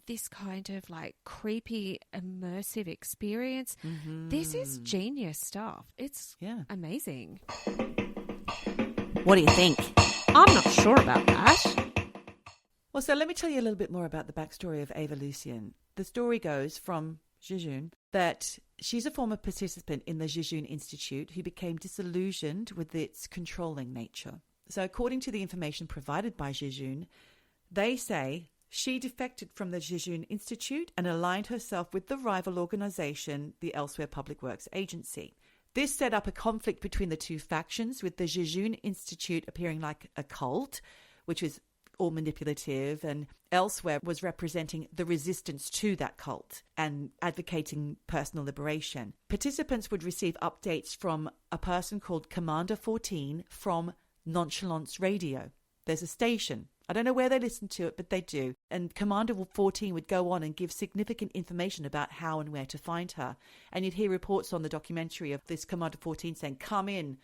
this kind of like creepy, immersive experience. Mm-hmm. This is genius stuff. It's amazing. What do you think? I'm not sure about that. Well, so let me tell you a little bit more about the backstory of Ava Lucien. The story goes from Jejune that she's a former participant in the Jejune Institute who became disillusioned with its controlling nature. So according to the information provided by Jejune, they say she defected from the Jejune Institute and aligned herself with the rival organisation, the Elsewhere Public Works Agency. This set up a conflict between the two factions, with the Jejune Institute appearing like a cult, which was all manipulative, and Elsewhere was representing the resistance to that cult and advocating personal liberation. Participants would receive updates from a person called Commander 14 from Nonchalance Radio. There's a station. I don't know where they listen to it, but they do. And Commander 14 would go on and give significant information about how and where to find her. And you'd hear reports on the documentary of this Commander 14 saying, come in,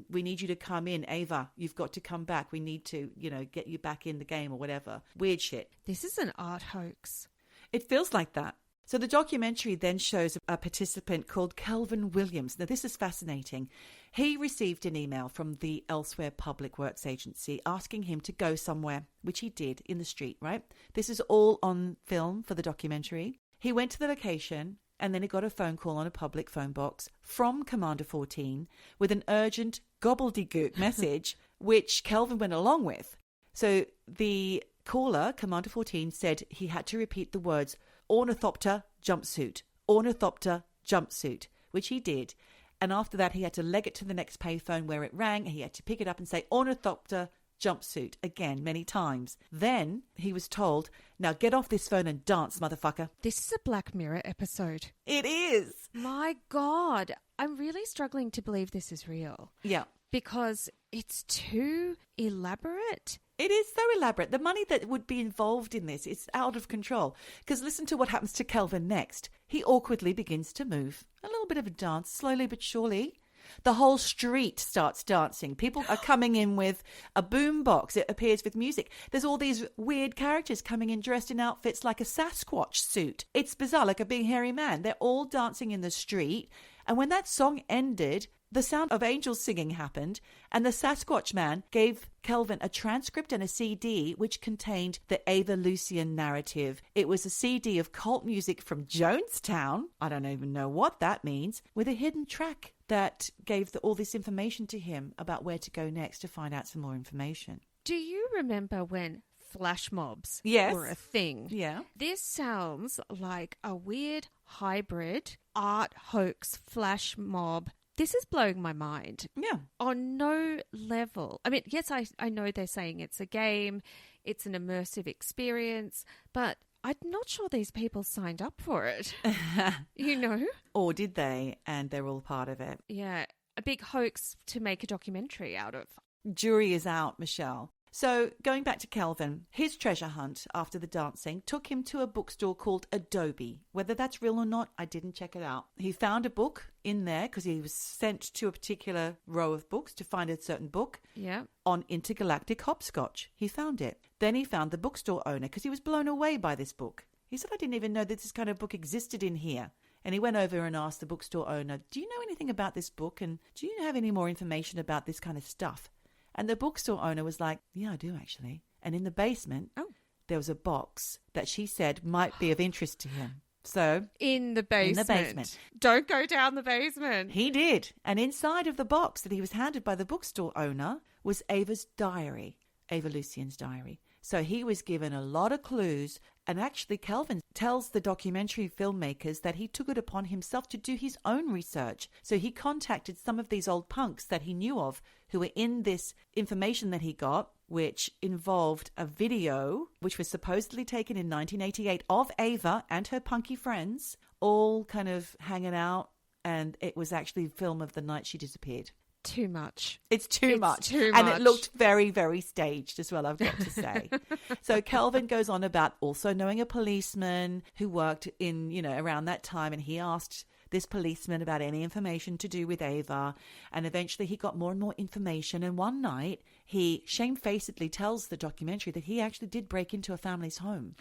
we need you to come in, Ava, you've got to come back, we need to, get you back in the game or whatever. Weird shit. This is an art hoax. It feels like that. So the documentary then shows a participant called Kelvin Williams. Now, this is fascinating. He received an email from the Elsewhere Public Works Agency asking him to go somewhere, which he did in the street, right? This is all on film for the documentary. He went to the location, and then he got a phone call on a public phone box from Commander 14 with an urgent gobbledygook message, which Kelvin went along with. So the caller, Commander 14, said he had to repeat the words, ornithopter jumpsuit, ornithopter jumpsuit, which he did. And after that, he had to leg it to the next payphone where it rang. He had to pick it up and say, ornithopter jumpsuit, again, many times. Then he was told, now get off this phone and dance, motherfucker. This is a Black Mirror episode. It is. My God. I'm really struggling to believe this is real. Yeah. Because it's too elaborate. It is so elaborate. The money that would be involved in this is out of control. Because listen to what happens to Kelvin next. He awkwardly begins to move. A little bit of a dance, slowly but surely. The whole street starts dancing. People are coming in with a boom box. It appears with music. There's all these weird characters coming in dressed in outfits like a Sasquatch suit. It's bizarre, like a big hairy man. They're all dancing in the street. And when that song ended, the sound of angels singing happened, and the Sasquatch man gave Kelvin a transcript and a CD which contained the Ava Lucien narrative. It was a CD of cult music from Jonestown. I don't even know what that means, with a hidden track that gave all this information to him about where to go next to find out some more information. Do you remember when flash mobs were a thing? Yeah. This sounds like a weird hybrid art hoax flash mob. This is blowing my mind. Yeah. On no level. I mean, yes, I know they're saying it's a game, it's an immersive experience, but I'm not sure these people signed up for it. Or did they? And they're all part of it. Yeah. A big hoax to make a documentary out of. Jury is out, Michelle. So going back to Kelvin, his treasure hunt after the dancing took him to a bookstore called Adobe. Whether that's real or not, I didn't check it out. He found a book in there because he was sent to a particular row of books to find a certain book on intergalactic hopscotch. He found it. Then he found the bookstore owner because he was blown away by this book. He said, I didn't even know that this kind of book existed in here. And he went over and asked the bookstore owner, do you know anything about this book? And do you have any more information about this kind of stuff? And the bookstore owner was like, yeah, I do actually. And in the basement, there was a box that she said might be of interest to him. So in the basement. Don't go down the basement. He did. And inside of the box that he was handed by the bookstore owner was Ava's diary, Ava Lucien's diary. So he was given a lot of clues. And actually, Kelvin tells the documentary filmmakers that he took it upon himself to do his own research. So he contacted some of these old punks that he knew of who were in this information that he got, which involved a video which was supposedly taken in 1988 of Ava and her punky friends all kind of hanging out, and it was actually film of the night she disappeared. Too much. It's too much. And much. it looked very, very staged as well, I've got to say. So Kelvin goes on about also knowing a policeman who worked in, around that time, and he asked this policeman about any information to do with Ava, and eventually he got more and more information, and one night he shamefacedly tells the documentary that he actually did break into a family's home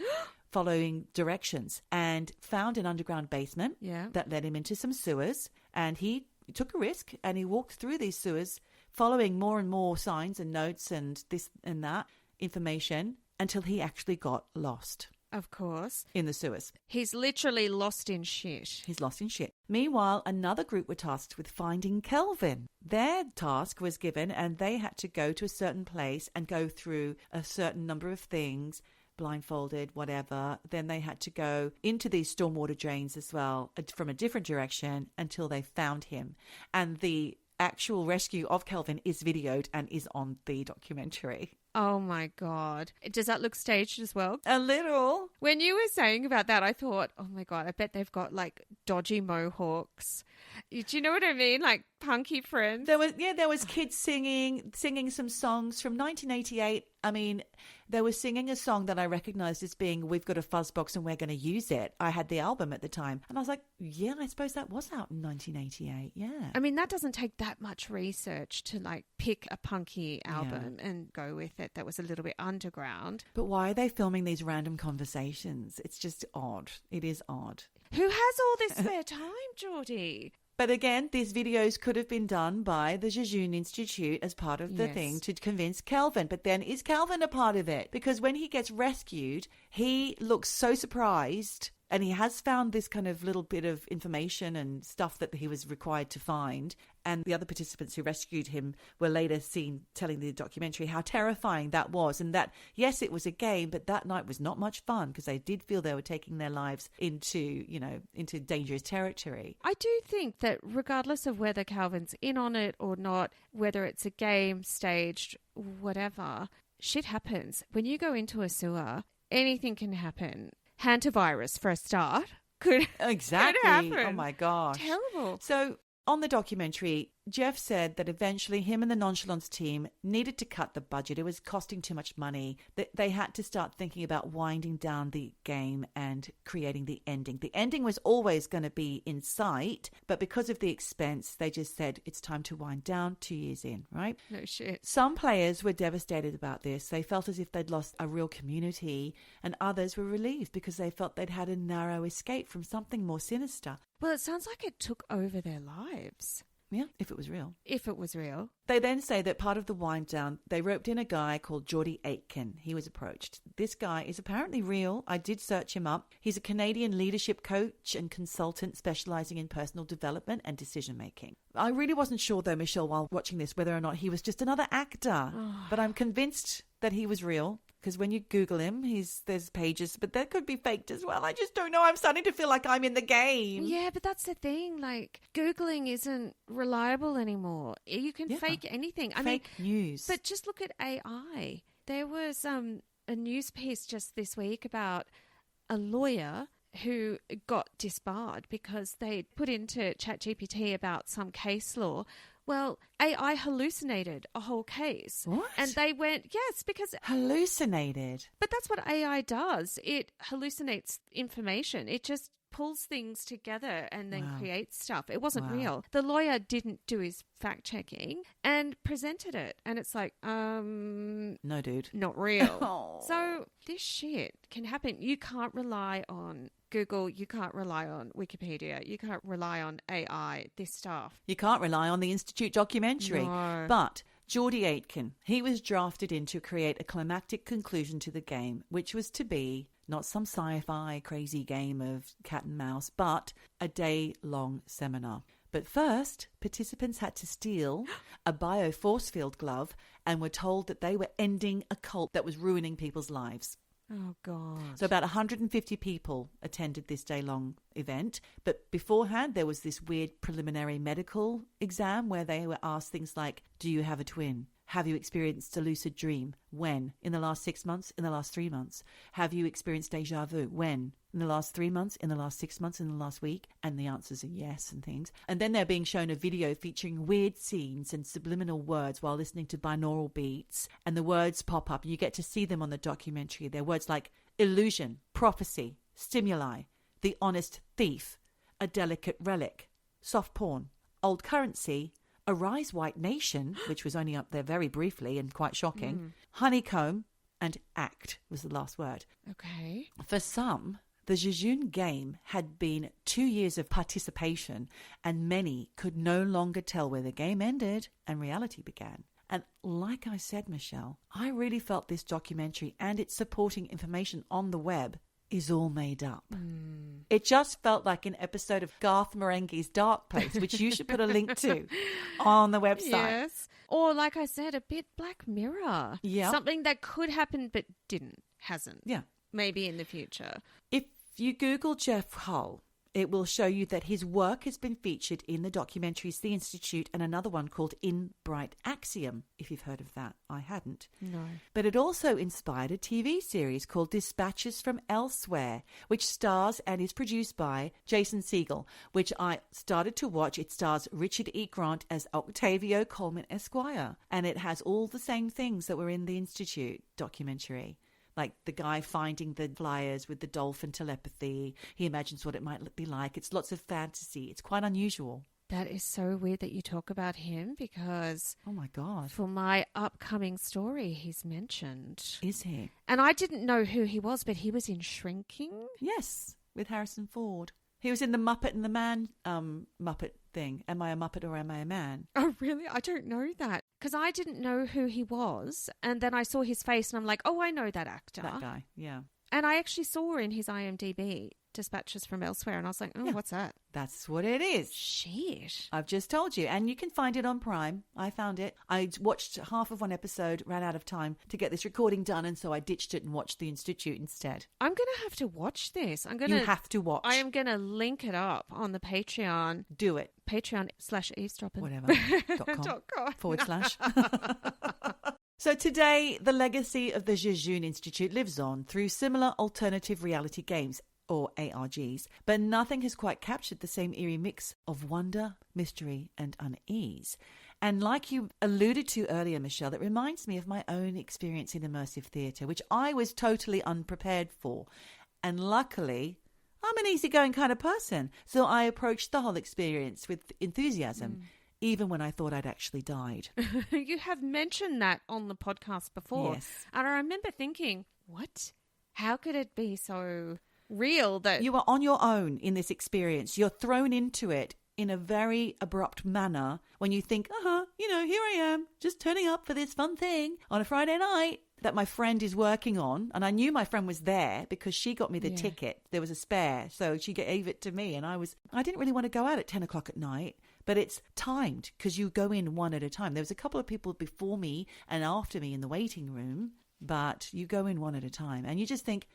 following directions and found an underground basement that led him into some sewers, and he took a risk and he walked through these sewers following more and more signs and notes and this and that information until he actually got lost. Of course. In the sewers. He's literally lost in shit. He's lost in shit. Meanwhile, another group were tasked with finding Kelvin. Their task was given and they had to go to a certain place and go through a certain number of things, blindfolded, whatever. Then they had to go into these stormwater drains as well from a different direction until they found him. And the actual rescue of Kelvin is videoed and is on the documentary. Oh my God. Does that look staged as well? A little. When you were saying about that, I thought, oh my God, I bet they've got like dodgy mohawks. Do you know what I mean? Like punky friends. There was kids singing some songs from 1988. I mean, they were singing a song that I recognized as being "We've Got a Fuzzbox and We're Going to Use It." I had the album at the time. And I was like, yeah, I suppose that was out in 1988. Yeah. I mean, that doesn't take that much research to like pick a punky album and go with it that was a little bit underground. But why are they filming these random conversations? It's just odd. It is odd. Who has all this spare time, Geordie? But again, these videos could have been done by the Jejune Institute as part of the thing to convince Kelvin. But then is Kelvin a part of it? Because when he gets rescued, he looks so surprised. And he has found this kind of little bit of information and stuff that he was required to find. And the other participants who rescued him were later seen telling the documentary how terrifying that was. And that, yes, it was a game, but that night was not much fun because they did feel they were taking their lives into dangerous territory. I do think that regardless of whether Calvin's in on it or not, whether it's a game, staged, whatever, shit happens. When you go into a sewer, anything can happen. Hantavirus for a start could happen. Oh my gosh. Terrible. So on the documentary, Jeff said that eventually him and the Nonchalance team needed to cut the budget. It was costing too much money. That they had to start thinking about winding down the game and creating the ending. The ending was always going to be in sight, but because of the expense, they just said it's time to wind down 2 years in, right? No shit. Some players were devastated about this. They felt as if they'd lost a real community, and others were relieved because they felt they'd had a narrow escape from something more sinister. Well, it sounds like it took over their lives. Yeah, if it was real. If it was real. They then say that part of the wind down, they roped in a guy called Geordie Aitken. He was approached. This guy is apparently real. I did search him up. He's a Canadian leadership coach and consultant specializing in personal development and decision making. I really wasn't sure, though, Michelle, while watching this, whether or not he was just another actor. But I'm convinced that he was real. Because when you Google him, there's pages, but that could be faked as well. I just don't know. I'm starting to feel like I'm in the game. Yeah, but that's the thing. Like, Googling isn't reliable anymore. You can fake anything. Fake news. But just look at AI. There was a news piece just this week about a lawyer who got disbarred because they put into ChatGPT about some case law. Well, AI hallucinated a whole case. What? And they went, yes, because... Hallucinated? But that's what AI does. It hallucinates information. It just pulls things together and then creates stuff. It wasn't real. The lawyer didn't do his fact-checking and presented it. And it's like, no, dude. Not real. So this shit can happen. You can't rely on Google, you can't rely on Wikipedia, you can't rely on AI, this stuff. You can't rely on the Institute documentary. No. But Geordie Aitken, he was drafted in to create a climactic conclusion to the game, which was to be not some sci-fi crazy game of cat and mouse, but a day-long seminar. But first, participants had to steal a bio-force field glove and were told that they were ending a cult that was ruining people's lives. Oh, God. So about 150 people attended this day-long event. But beforehand, there was this weird preliminary medical exam where they were asked things like, do you have a twin? Have you experienced a lucid dream? When? In the last 6 months? In the last 3 months? Have you experienced deja vu? When? In the last 3 months? In the last 6 months? In the last week? And the answers are yes and things. And then they're being shown a video featuring weird scenes and subliminal words while listening to binaural beats. And the words pop up and you get to see them on the documentary. They're words like illusion, prophecy, stimuli, the honest thief, a delicate relic, soft porn, old currency, a rise white nation, which was only up there very briefly and quite shocking, honeycomb, and act was the last word. Okay. For some, the Jejune game had been 2 years of participation, and many could no longer tell where the game ended and reality began. And like I said, Michelle, I really felt this documentary and its supporting information on the web is all made up. It just felt like an episode of Garth Marenghi's Dark Place, which you should put a link to on the website. Yes. Or, like I said, a bit Black Mirror. Yeah. Something that could happen but hasn't. Yeah. Maybe in the future. If you Google Jeff Hull, it will show you that his work has been featured in the documentaries The Institute and another one called In Bright Axiom, if you've heard of that. I hadn't. No. But it also inspired a TV series called Dispatches from Elsewhere, which stars and is produced by Jason Segel, which I started to watch. It stars Richard E. Grant as Octavio Coleman Esquire, and it has all the same things that were in the Institute documentary. Like the guy finding the flyers with the dolphin telepathy. He imagines what it might be like. It's lots of fantasy. It's quite unusual. That is so weird that you talk about him because... Oh, my God. For my upcoming story, he's mentioned. Is he? And I didn't know who he was, but he was in Shrinking. Yes, with Harrison Ford. He was in the Muppet and the Man Muppet thing. Am I a Muppet or am I a man? Oh, really? I don't know that. Because I didn't know who he was. And then I saw his face and I'm like, oh, I know that actor. That guy, yeah. And I actually saw in his IMDb Dispatches from Elsewhere. And I was like, oh, what's that? That's what it is. Shit. I've just told you. And you can find it on Prime. I found it. I watched half of one episode, ran out of time to get this recording done. And so I ditched it and watched The Institute instead. I'm going to have to watch this. You have to watch. I am going to link it up on the Patreon. Do it. Patreon/Eavesdroppin. Whatever. .com/. So today, the legacy of the Jejune Institute lives on through similar alternative reality games, or ARGs, but nothing has quite captured the same eerie mix of wonder, mystery, and unease. And like you alluded to earlier, Michelle, it reminds me of my own experience in immersive theatre, which I was totally unprepared for. And luckily, I'm an easygoing kind of person, so I approached the whole experience with enthusiasm. Even when I thought I'd actually died. You have mentioned that on the podcast before. Yes. And I remember thinking, what? How could it be so real that... You are on your own in this experience. You're thrown into it in a very abrupt manner when you think, here I am, just turning up for this fun thing on a Friday night that my friend is working on. And I knew my friend was there because she got me the ticket. There was a spare. So she gave it to me. And I didn't really want to go out at 10 o'clock at night. But it's timed because you go in one at a time. There was a couple of people before me and after me in the waiting room, but you go in one at a time. And you just think,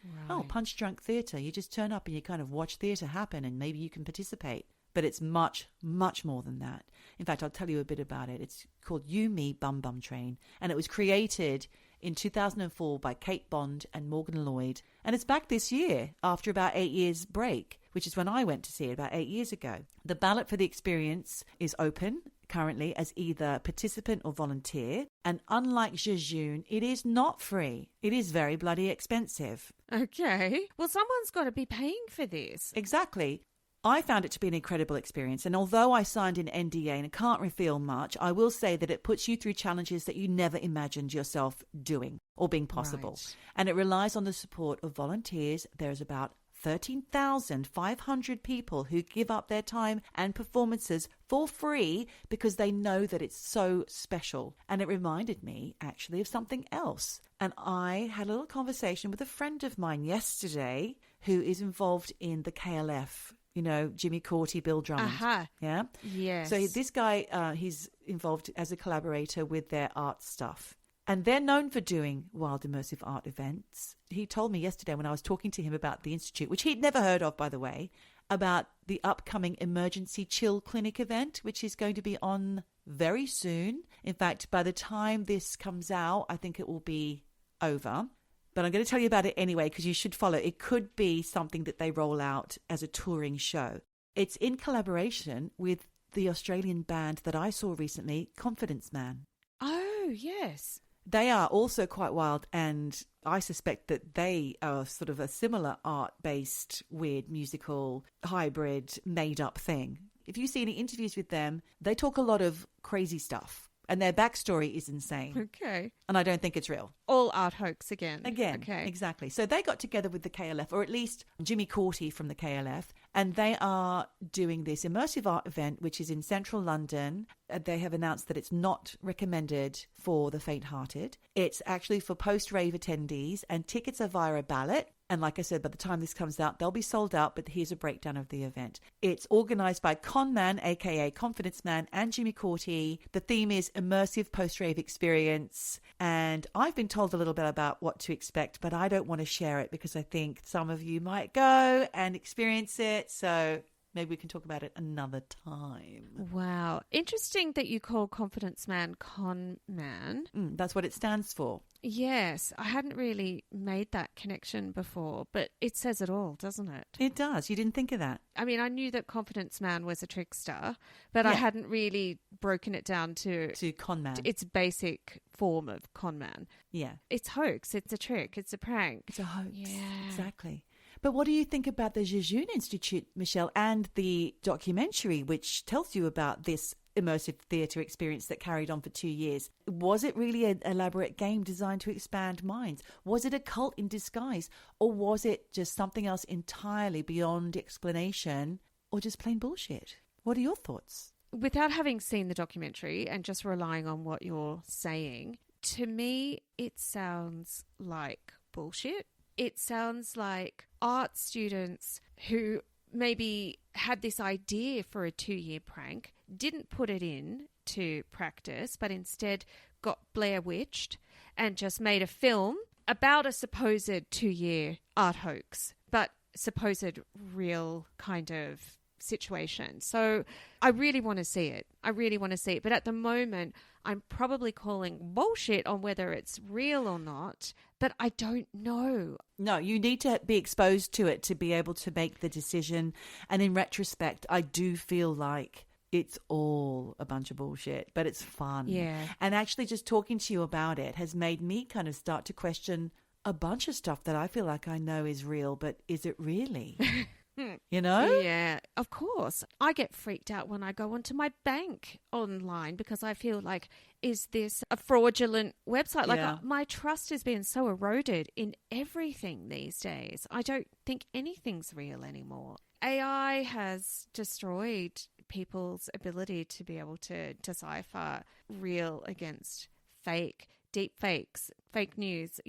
punch drunk theatre. You just turn up and you kind of watch theatre happen and maybe you can participate. But it's much, much more than that. In fact, I'll tell you a bit about it. It's called You, Me, Bum Bum Train. And it was created in 2004 by Kate Bond and Morgan Lloyd. And it's back this year after about 8 years break, which is when I went to see it about 8 years ago. The ballot for the experience is open currently as either participant or volunteer. And unlike Jejune, it is not free. It is very bloody expensive. Okay. Well, someone's got to be paying for this. Exactly. I found it to be an incredible experience, and although I signed an NDA and can't reveal much, I will say that it puts you through challenges that you never imagined yourself doing or being possible. Right. And it relies on the support of volunteers. There's about 13,500 people who give up their time and performances for free because they know that it's so special. And it reminded me actually of something else. And I had a little conversation with a friend of mine yesterday who is involved in the KLF. You know, Jimmy Corty, Bill Drummond. Yeah? Yes. So this guy, he's involved as a collaborator with their art stuff. And they're known for doing wild immersive art events. He told me yesterday when I was talking to him about the Institute, which he'd never heard of, by the way, about the upcoming Emergency Chill Clinic event, which is going to be on very soon. In fact, by the time this comes out, I think it will be over. But I'm going to tell you about it anyway because you should follow. It could be something that they roll out as a touring show. It's in collaboration with the Australian band that I saw recently, Confidence Man. Oh, yes. They are also quite wild, and I suspect that they are sort of a similar art-based, weird, musical, hybrid, made-up thing. If you see any interviews with them, they talk a lot of crazy stuff, and their backstory is insane. Okay. And I don't think it's real. All art hoax again. Okay. Exactly. So they got together with the KLF, or at least Jimmy Courty from the KLF, and they are doing this immersive art event, which is in central London. They have announced that it's not recommended for the faint-hearted. It's actually for post-rave attendees, and tickets are via a ballot. And like I said, by the time this comes out, they'll be sold out, but here's a breakdown of the event. It's organised by Conman, aka Confidence Man, and Jimmy Courty. The theme is immersive post-rave experience. And I've been told a little bit about what to expect, but I don't want to share it because I think some of you might go and experience it. So maybe we can talk about it another time. Wow. Interesting that you call Confidence Man Con Man. That's what it stands for. Yes. I hadn't really made that connection before, but it says it all, doesn't it? It does. You didn't think of that. I mean, I knew that Confidence Man was a trickster, but I hadn't really broken it down to con man. Its basic form of con man. Yeah. It's hoax. It's a trick. It's a prank. It's a hoax. Yeah. Exactly. But what do you think about the Jejune Institute, Michelle, and the documentary which tells you about this immersive theatre experience that carried on for 2 years? Was it really an elaborate game designed to expand minds? Was it a cult in disguise? Or was it just something else entirely beyond explanation, or just plain bullshit? What are your thoughts? Without having seen the documentary and just relying on what you're saying, to me, it sounds like bullshit. It sounds like art students who maybe had this idea for a 2-year prank, didn't put it in to practice, but instead got Blair Witched and just made a film about a supposed 2-year art hoax, but supposed real kind of situation. So I really want to see it. But at the moment, I'm probably calling bullshit on whether it's real or not, but I don't know. No, you need to be exposed to it to be able to make the decision. And in retrospect, I do feel like it's all a bunch of bullshit, but it's fun. Yeah. And actually just talking to you about it has made me kind of start to question a bunch of stuff that I feel like I know is real, but is it really? You know? Yeah, of course. I get freaked out when I go onto my bank online because I feel like, is this a fraudulent website? Like my trust has been so eroded in everything these days. I don't think anything's real anymore. AI has destroyed people's ability to be able to decipher real against fake, deep fakes, fake news,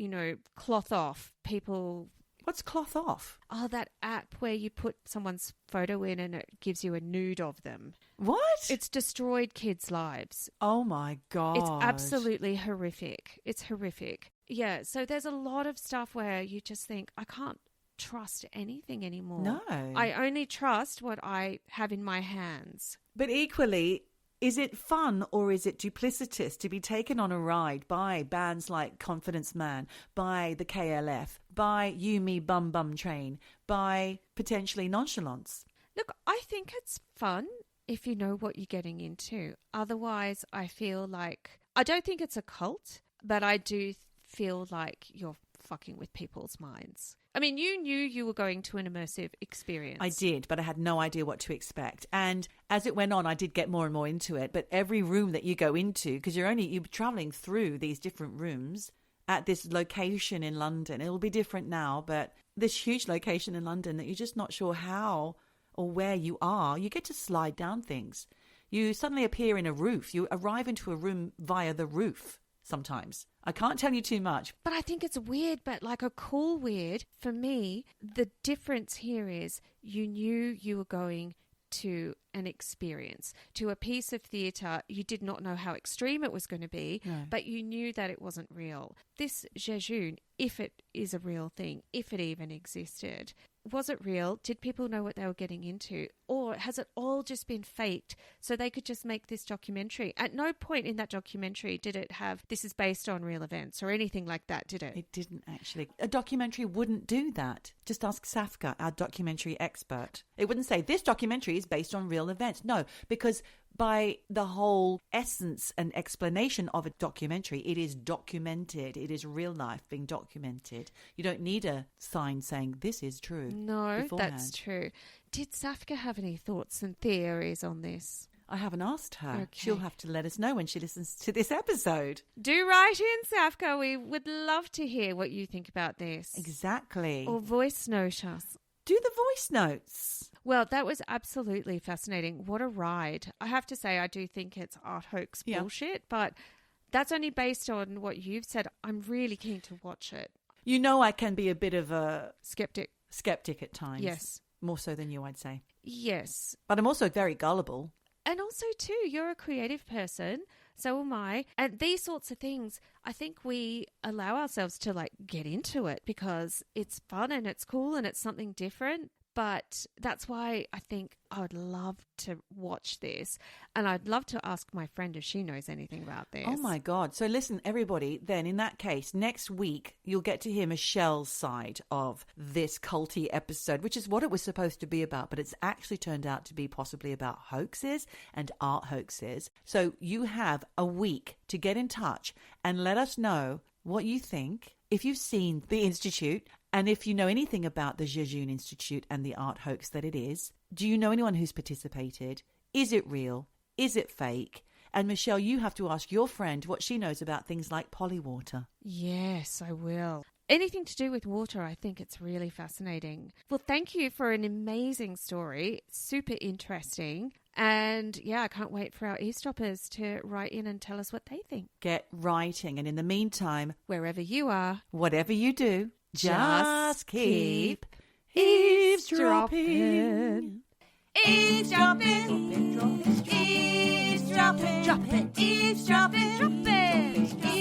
cloth off, people. What's cloth off? Oh, that app where you put someone's photo in and it gives you a nude of them. What? It's destroyed kids' lives. Oh, my God. It's absolutely horrific. It's horrific. Yeah, so there's a lot of stuff where you just think, I can't trust anything anymore. No. I only trust what I have in my hands. But equally, is it fun or is it duplicitous to be taken on a ride by bands like Confidence Man, by the KLF, by You Me Bum Bum Train, by potentially Nonchalance? Look, I think it's fun if you know what you're getting into. Otherwise, I feel like, I don't think it's a cult, but I do feel like you're fucking with people's minds. I mean, you knew you were going to an immersive experience. I did, but I had no idea what to expect. And as it went on, I did get more and more into it. But every room that you go into, because you're traveling through these different rooms at this location in London. It'll be different now, but this huge location in London that you're just not sure how or where you are. You get to slide down things. You suddenly appear in a roof. You arrive into a room via the roof sometimes. I can't tell you too much. But I think it's weird, but like a cool weird. For me, the difference here is you knew you were going to an experience. To a piece of theatre, you did not know how extreme it was going to be, but you knew that it wasn't real. This Jejune, if it is a real thing, if it even existed, was it real? Did people know what they were getting into? Or has it all just been faked so they could just make this documentary? At no point in that documentary did it have, this is based on real events or anything like that, did it? It didn't actually. A documentary wouldn't do that. Just ask Safka, our documentary expert. It wouldn't say, this documentary is based on real events. No, because by the whole essence and explanation of a documentary, it is documented. It is real life being documented. You don't need a sign saying this is true. No, beforehand. That's true. Did Safka have any thoughts and theories on this? I haven't asked her. Okay. She'll have to let us know when she listens to this episode. Do write in, Safka. We would love to hear what you think about this. Exactly. Or voice note us. Do the voice notes. Well, that was absolutely fascinating. What a ride. I have to say, I do think it's art hoax bullshit, but that's only based on what you've said. I'm really keen to watch it. You know, I can be a bit of a Skeptic at times. Yes. More so than you, I'd say. Yes. But I'm also very gullible. And also, too, you're a creative person. So am I. And these sorts of things, I think we allow ourselves to get into it because it's fun and it's cool and it's something different. But that's why I think I would love to watch this. And I'd love to ask my friend if she knows anything about this. Oh, my God. So listen, everybody, then in that case, next week, you'll get to hear Michelle's side of this culty episode, which is what it was supposed to be about. But it's actually turned out to be possibly about hoaxes and art hoaxes. So you have a week to get in touch and let us know what you think. If you've seen the Institute and if you know anything about the Jejune Institute and the art hoax that it is, do you know anyone who's participated? Is it real? Is it fake? And Michelle, you have to ask your friend what she knows about things like polywater. Yes, I will. Anything to do with water, I think it's really fascinating. Well, thank you for an amazing story. Super interesting. And yeah, I can't wait for our eavesdroppers to write in and tell us what they think. Get writing. And in the meantime, wherever you are, whatever you do, just keep eavesdropping. Eavesdropping. Eavesdropping. Eavesdropping. Eavesdropping.